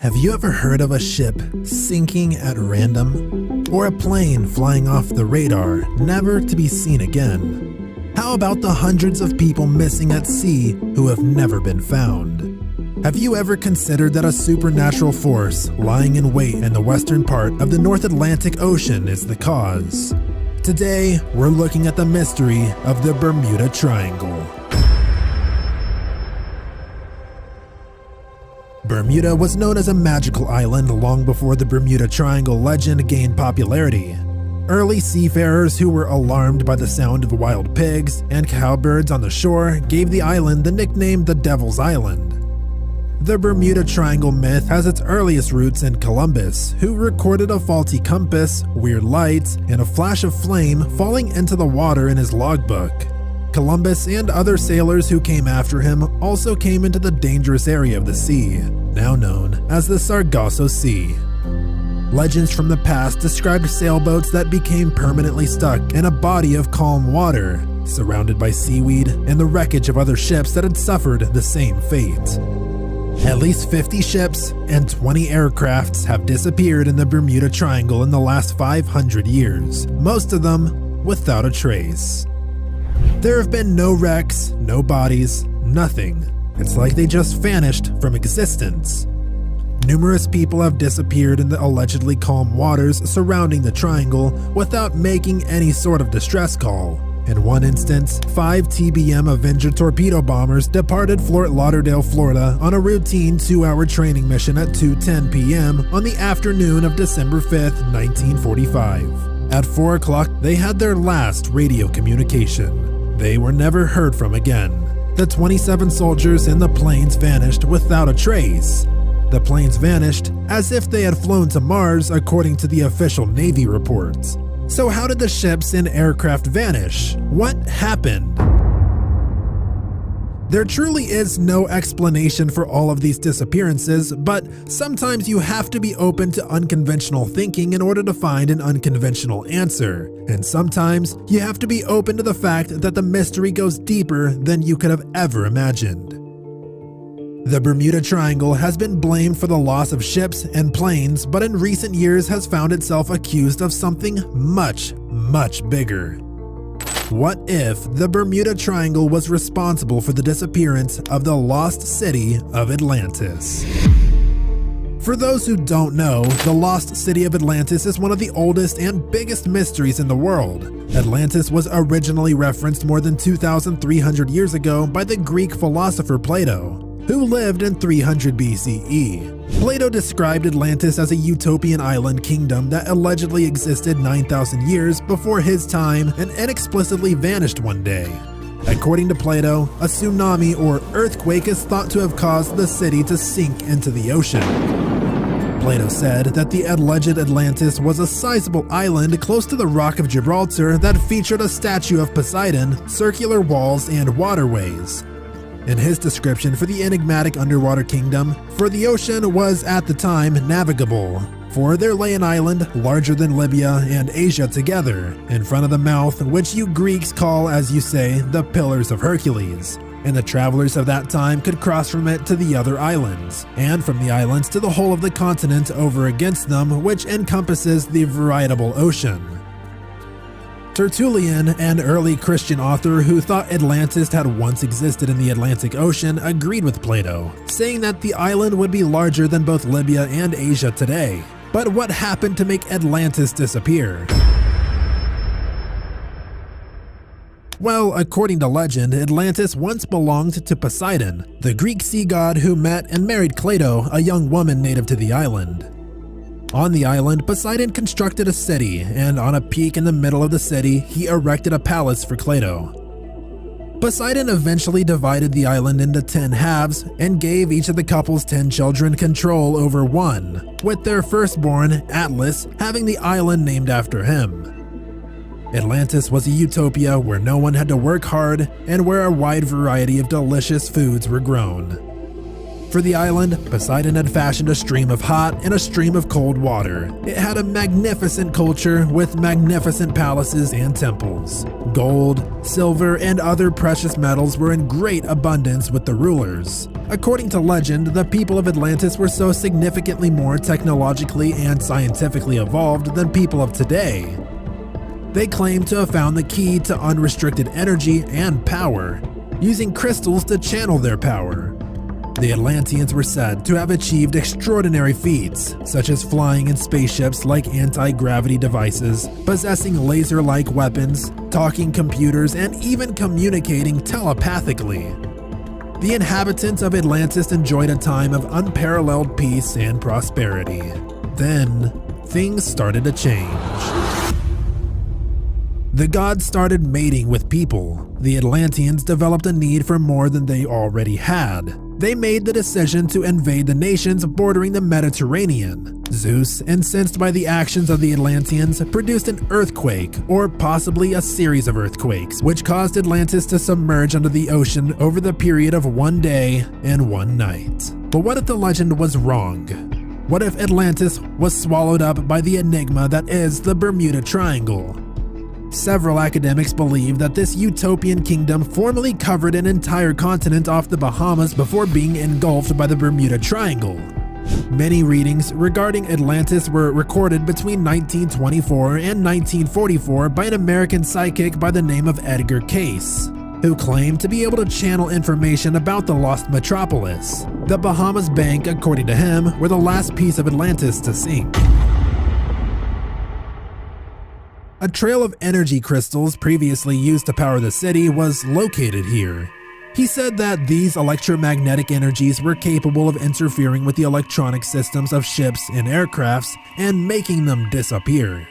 Have you ever heard of a ship sinking at random? Or a plane flying off the radar, never to be seen again? How about the hundreds of people missing at sea who have never been found? Have you ever considered that a supernatural force lying in wait in the western part of the North Atlantic Ocean is the cause? Today, we're looking at the mystery of the Bermuda Triangle. Bermuda was known as a magical island long before the Bermuda Triangle legend gained popularity. Early seafarers who were alarmed by the sound of wild pigs and cowbirds on the shore gave the island the nickname the Devil's Island. The Bermuda Triangle myth has its earliest roots in Columbus, who recorded a faulty compass, weird lights, and a flash of flame falling into the water in his logbook. Columbus and other sailors who came after him also came into the dangerous area of the sea, now known as the Sargasso Sea. Legends from the past described sailboats that became permanently stuck in a body of calm water, surrounded by seaweed and the wreckage of other ships that had suffered the same fate. At least 50 ships and 20 aircrafts have disappeared in the Bermuda Triangle in the last 500 years, most of them without a trace. There have been no wrecks, no bodies, nothing. It's like they just vanished from existence. Numerous people have disappeared in the allegedly calm waters surrounding the triangle without making any sort of distress call. In one instance, 5 TBM Avenger torpedo bombers departed Fort Lauderdale, Florida on a routine 2-hour training mission at 2:10 p.m. on the afternoon of December 5th, 1945. At 4 o'clock, they had their last radio communication. They were never heard from again. The 27 soldiers in the planes vanished without a trace. The planes vanished as if they had flown to Mars, according to the official Navy reports. So how did the ships and aircraft vanish? What happened? There truly is no explanation for all of these disappearances, but sometimes you have to be open to unconventional thinking in order to find an unconventional answer. And sometimes you have to be open to the fact that the mystery goes deeper than you could have ever imagined. The Bermuda Triangle has been blamed for the loss of ships and planes, but in recent years has found itself accused of something much, much bigger. What if the Bermuda Triangle was responsible for the disappearance of the lost city of Atlantis? For those who don't know, the lost city of Atlantis is one of the oldest and biggest mysteries in the world. Atlantis was originally referenced more than 2,300 years ago by the Greek philosopher Plato, who lived in 300 BCE. Plato described Atlantis as a utopian island kingdom that allegedly existed 9,000 years before his time and inexplicably vanished one day. According to Plato, a tsunami or earthquake is thought to have caused the city to sink into the ocean. Plato said that the alleged Atlantis was a sizable island close to the Rock of Gibraltar that featured a statue of Poseidon, circular walls, and waterways. In his description for the enigmatic underwater kingdom, for the ocean was at the time navigable, for there lay an island larger than Libya and Asia together, in front of the mouth, which you Greeks call, as you say, the Pillars of Hercules, and the travelers of that time could cross from it to the other islands, and from the islands to the whole of the continent over against them, which encompasses the veritable ocean. Tertullian, an early Christian author who thought Atlantis had once existed in the Atlantic Ocean, agreed with Plato, saying that the island would be larger than both Libya and Asia today. But what happened to make Atlantis disappear? Well, according to legend, Atlantis once belonged to Poseidon, the Greek sea god who met and married Cleito, a young woman native to the island. On the island, Poseidon constructed a city, and on a peak in the middle of the city, he erected a palace for Cleito. Poseidon eventually divided the island into 10 halves and gave each of the couple's 10 children control over one, with their firstborn, Atlas, having the island named after him. Atlantis was a utopia where no one had to work hard and where a wide variety of delicious foods were grown. For the island, Poseidon had fashioned a stream of hot and a stream of cold water. It had a magnificent culture with magnificent palaces and temples. Gold, silver, and other precious metals were in great abundance with the rulers. According to legend, the people of Atlantis were so significantly more technologically and scientifically evolved than people of today. They claimed to have found the key to unrestricted energy and power, using crystals to channel their power. The Atlanteans were said to have achieved extraordinary feats, such as flying in spaceships like anti-gravity devices, possessing laser-like weapons, talking computers, and even communicating telepathically. The inhabitants of Atlantis enjoyed a time of unparalleled peace and prosperity. Then, things started to change. The gods started mating with people. The Atlanteans developed a need for more than they already had. They made the decision to invade the nations bordering the Mediterranean. Zeus, incensed by the actions of the Atlanteans, produced an earthquake, or possibly a series of earthquakes, which caused Atlantis to submerge under the ocean over the period of one day and one night. But what if the legend was wrong? What if Atlantis was swallowed up by the enigma that is the Bermuda Triangle? Several academics believe that this utopian kingdom formerly covered an entire continent off the Bahamas before being engulfed by the Bermuda Triangle. Many readings regarding Atlantis were recorded between 1924 and 1944 by an American psychic by the name of Edgar Cayce, who claimed to be able to channel information about the lost metropolis. The Bahamas Bank, according to him, were the last piece of Atlantis to sink. A trail of energy crystals previously used to power the city was located here. He said that these electromagnetic energies were capable of interfering with the electronic systems of ships and aircrafts and making them disappear.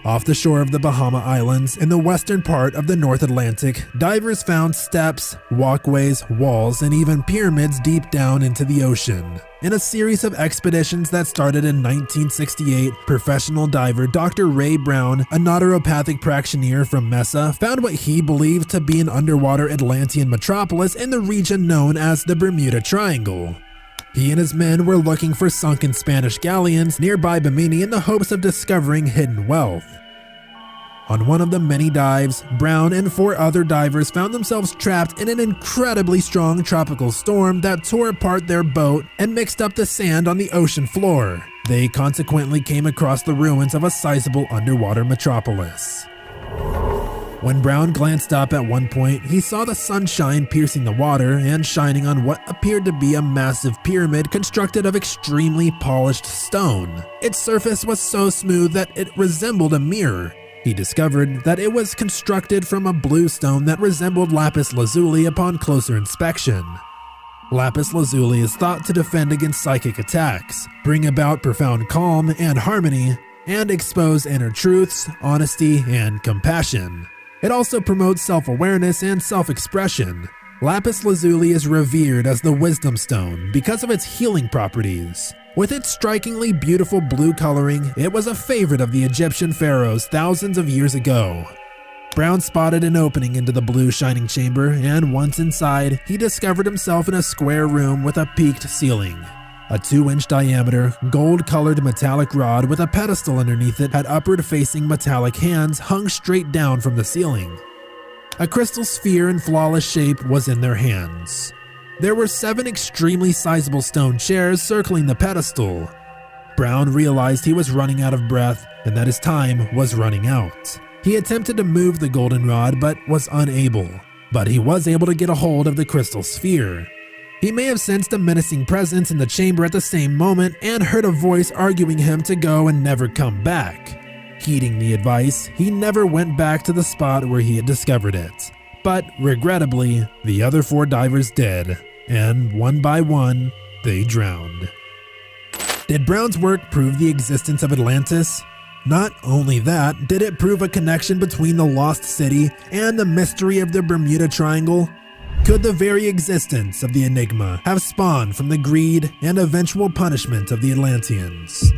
Off the shore of the Bahama Islands, in the western part of the North Atlantic, divers found steps, walkways, walls, and even pyramids deep down into the ocean. In a series of expeditions that started in 1968, professional diver Dr. Ray Brown, a naturopathic practitioner from Mesa, found what he believed to be an underwater Atlantean metropolis in the region known as the Bermuda Triangle. He and his men were looking for sunken Spanish galleons nearby Bimini in the hopes of discovering hidden wealth. On one of the many dives, Brown and 4 other divers found themselves trapped in an incredibly strong tropical storm that tore apart their boat and mixed up the sand on the ocean floor. They consequently came across the ruins of a sizable underwater metropolis. When Brown glanced up at one point, he saw the sunshine piercing the water and shining on what appeared to be a massive pyramid constructed of extremely polished stone. Its surface was so smooth that it resembled a mirror. He discovered that it was constructed from a blue stone that resembled lapis lazuli upon closer inspection. Lapis lazuli is thought to defend against psychic attacks, bring about profound calm and harmony, and expose inner truths, honesty, and compassion. It also promotes self-awareness and self-expression. Lapis lazuli is revered as the wisdom stone because of its healing properties. With its strikingly beautiful blue coloring, it was a favorite of the Egyptian pharaohs thousands of years ago. Brown spotted an opening into the blue shining chamber, and once inside, he discovered himself in a square room with a peaked ceiling. A 2-inch diameter, gold-colored metallic rod with a pedestal underneath it had upward-facing metallic hands hung straight down from the ceiling. A crystal sphere in flawless shape was in their hands. There were 7 extremely sizable stone chairs circling the pedestal. Brown realized he was running out of breath and that his time was running out. He attempted to move the golden rod but was unable, but he was able to get a hold of the crystal sphere. He may have sensed a menacing presence in the chamber at the same moment and heard a voice arguing him to go and never come back. Heeding the advice, he never went back to the spot where he had discovered it. But regrettably, the other 4 divers did, and one by one, they drowned. Did Brown's work prove the existence of Atlantis? Not only that, did it prove a connection between the lost city and the mystery of the Bermuda Triangle? Could the very existence of the enigma have spawned from the greed and eventual punishment of the Atlanteans?